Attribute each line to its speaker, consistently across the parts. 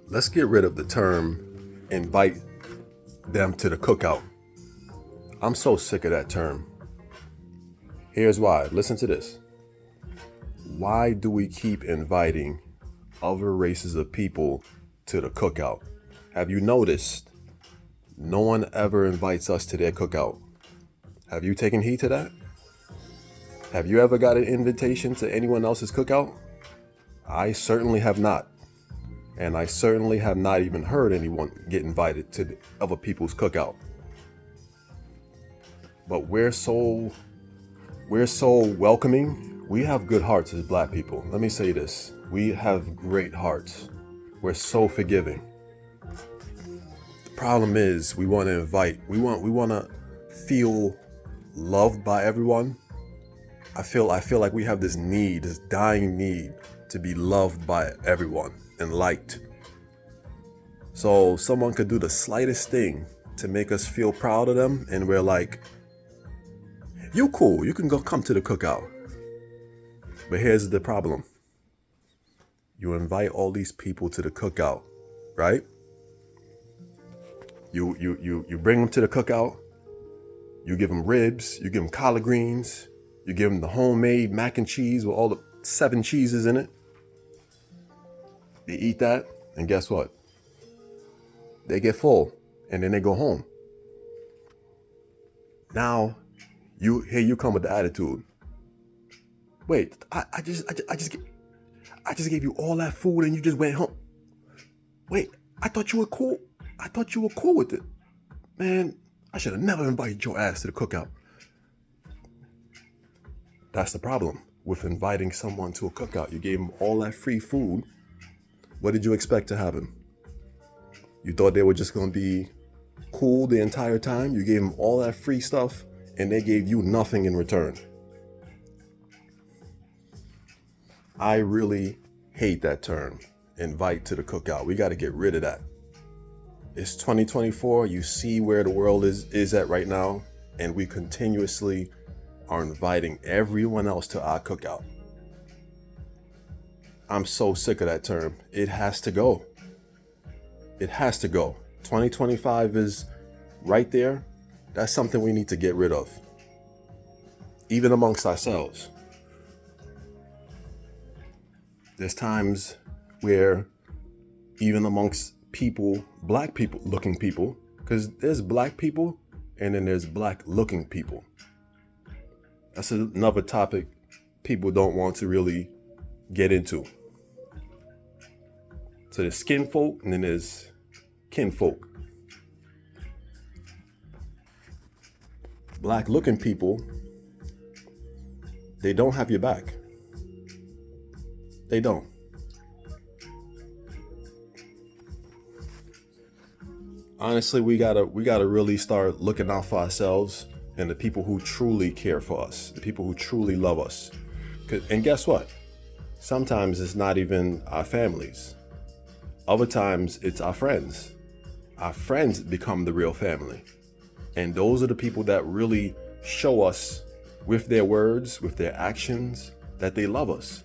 Speaker 1: Let's get rid of the term invite them to the cookout. I'm so sick of that term. Here's why. Listen to this. Why do we keep inviting other races of people to the cookout? Have you noticed no one ever invites us to their cookout? Have you taken heed to that? Have you ever got an invitation to anyone else's cookout? I certainly have not. And I certainly have not even heard anyone get invited to other people's cookout. But we're so welcoming. We have good hearts as Black people. Let me say this. We have great hearts. We're so forgiving. The problem is we want to invite, we want to feel loved by everyone. I feel like we have this need, this dying need to be loved by everyone and liked. So someone could do the slightest thing to make us feel proud of them, and we're like, you cool, you can come to the cookout. But here's the problem. You invite all these people to the cookout, right? You bring them to the cookout, you give them ribs, you give them collard greens, you give them the homemade mac and cheese with all the 7 cheeses in it. They eat that, and guess what? They get full, and then they go home. Now, here you come with the attitude. Wait, I just gave you all that food, and you just went home. Wait, I thought you were cool. I thought you were cool with it, man. I should have never invited your ass to the cookout. That's the problem with inviting someone to a cookout. You gave them all that free food. What did you expect to happen? You thought they were just going to be cool the entire time? You gave them all that free stuff and they gave you nothing in return. I really hate that term, invite to the cookout. We got to get rid of that. It's 2024. You see where the world is at right now, and we continuously are inviting everyone else to our cookout. I'm so sick of that term. It has to go. It has to go. 2025 is right there. That's something we need to get rid of, even amongst ourselves. There's times where even amongst people, Black people looking people, because there's Black people and then there's Black looking people. That's another topic people don't want to really get into. So there's skin folk and then there's kin folk. Black looking people, they don't have your back. They don't. Honestly, we gotta really start looking out for ourselves and the people who truly care for us, the people who truly love us. And guess what? Sometimes it's not even our families. Other times it's our friends. Our friends become the real family. And those are the people that really show us with their words, with their actions, that they love us.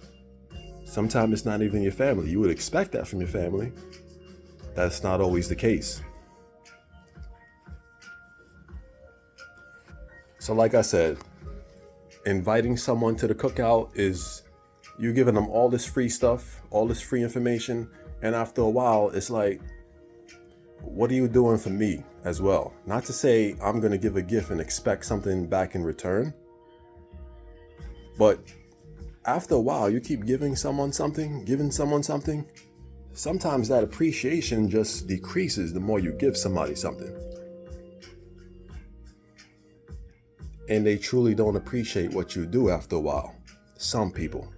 Speaker 1: Sometimes it's not even your family. You would expect that from your family. That's not always the case. So like I said, inviting someone to the cookout is you're giving them all this free stuff, all this free information. And after a while, it's like, what are you doing for me as well? Not to say I'm going to give a gift and expect something back in return. But after a while, you keep giving someone something. Sometimes that appreciation just decreases the more you give somebody something. And they truly don't appreciate what you do after a while. Some people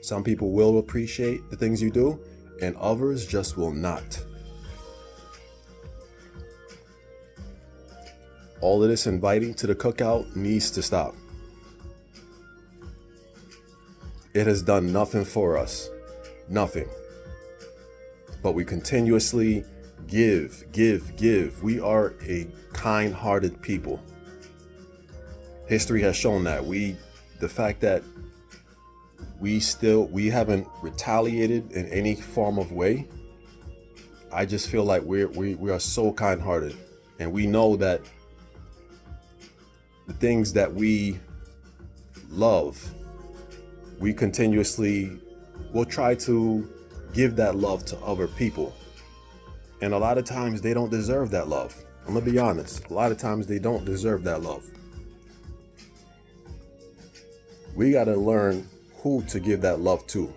Speaker 1: will appreciate the things you do, and others just will not. All of this inviting to the cookout needs to stop. It has done nothing for us. Nothing. But we continuously give. We are a kind-hearted people. History has shown that. The fact that we haven't retaliated in any form of way, I just feel like we are so kind-hearted, and we know that the things that we love, we continuously will try to give that love to other people. And a lot of times they don't deserve that love. I'm gonna be honest. A lot of times they don't deserve that love. We gotta learn who to give that love to.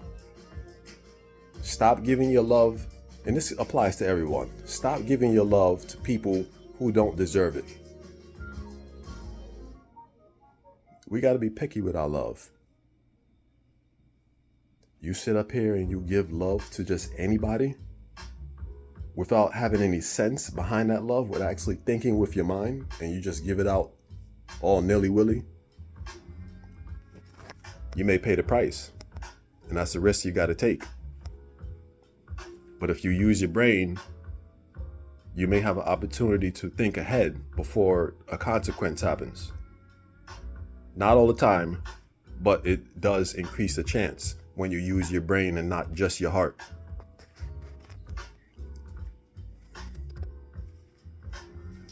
Speaker 1: Stop giving your love, and this applies to everyone. Stop giving your love to people who don't deserve it. We gotta be picky with our love. You sit up here and you give love to just anybody without having any sense behind that love, without actually thinking with your mind, and you just give it out all nilly-willy. You may pay the price, and that's the risk you got to take. But if you use your brain, you may have an opportunity to think ahead before a consequence happens. Not all the time, but it does increase the chance when you use your brain and not just your heart.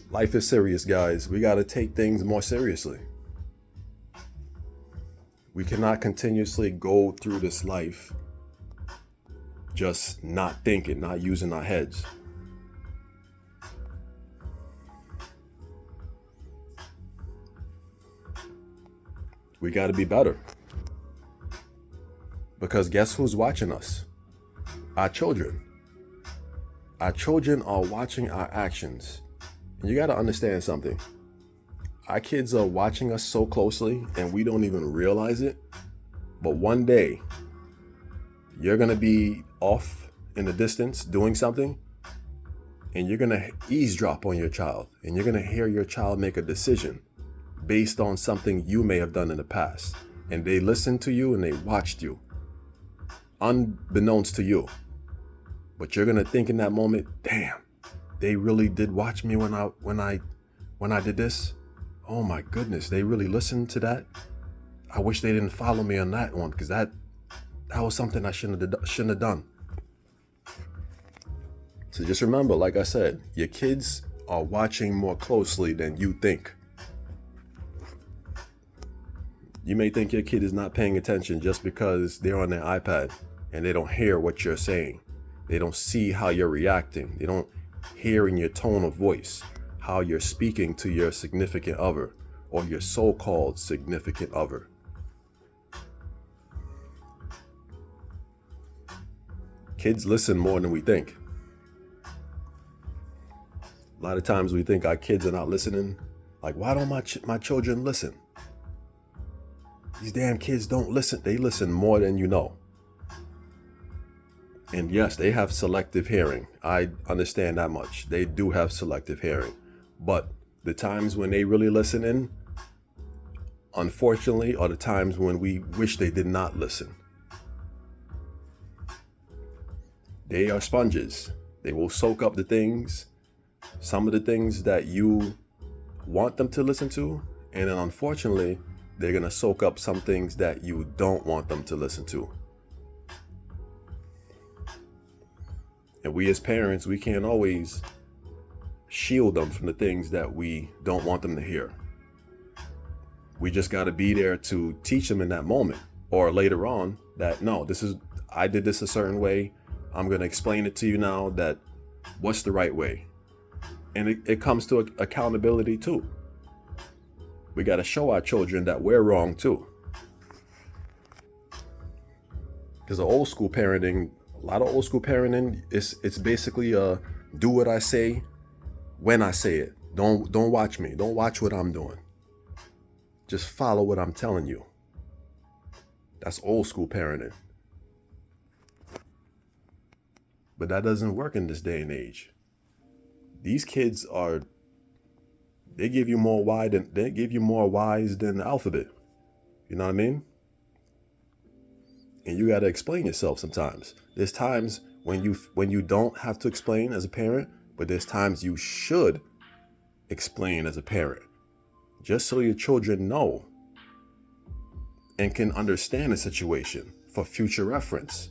Speaker 1: Life is serious, guys. We got to take things more seriously. We cannot continuously go through this life just not thinking, not using our heads. We got to be better. Because guess who's watching us? Our children. Our children are watching our actions. And you got to understand something. Our kids are watching us so closely and we don't even realize it. But one day, you're going to be off in the distance doing something, and you're going to eavesdrop on your child, and you're going to hear your child make a decision based on something you may have done in the past. And they listened to you and they watched you, unbeknownst to you. But you're going to think in that moment, damn, they really did watch me when I did this. Oh my goodness, they really listened to that. I wish they didn't follow me on that one, because that was something I shouldn't have done. So just remember, like I said, your kids are watching more closely than you think. You may think your kid is not paying attention just because they're on their iPad and they don't hear what you're saying. They don't see how you're reacting. They don't hear in your tone of voice how you're speaking to your significant other or your so-called significant other. Kids listen more than we think. A lot of times we think our kids are not listening. Like, why don't my children listen? These damn kids don't listen. They listen more than you know. And yes, they have selective hearing. I understand that much. They do have selective hearing. But the times when they really listen in, unfortunately, are the times when we wish they did not listen. They are sponges. They will soak up the things, some of the things that you want them to listen to, and then unfortunately, they're going to soak up some things that you don't want them to listen to. And we as parents, we can't always shield them from the things that we don't want them to hear. We just got to be there to teach them in that moment or later on that, no, I did this a certain way. I'm going to explain it to you now that what's the right way. And it comes to accountability too. We got to show our children that we're wrong too. Because a lot of old school parenting, it's basically do what I say when I say it. Don't watch me. Don't watch what I'm doing. Just follow what I'm telling you. That's old school parenting. But that doesn't work in this day and age. These kids they give you more Y's than the alphabet. You know what I mean? And you got to explain yourself sometimes. There's times when you don't have to explain as a parent, but there's times you should explain as a parent, just so your children know and can understand the situation for future reference.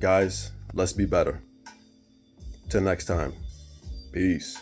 Speaker 1: Guys, let's be better. Till next time. Peace.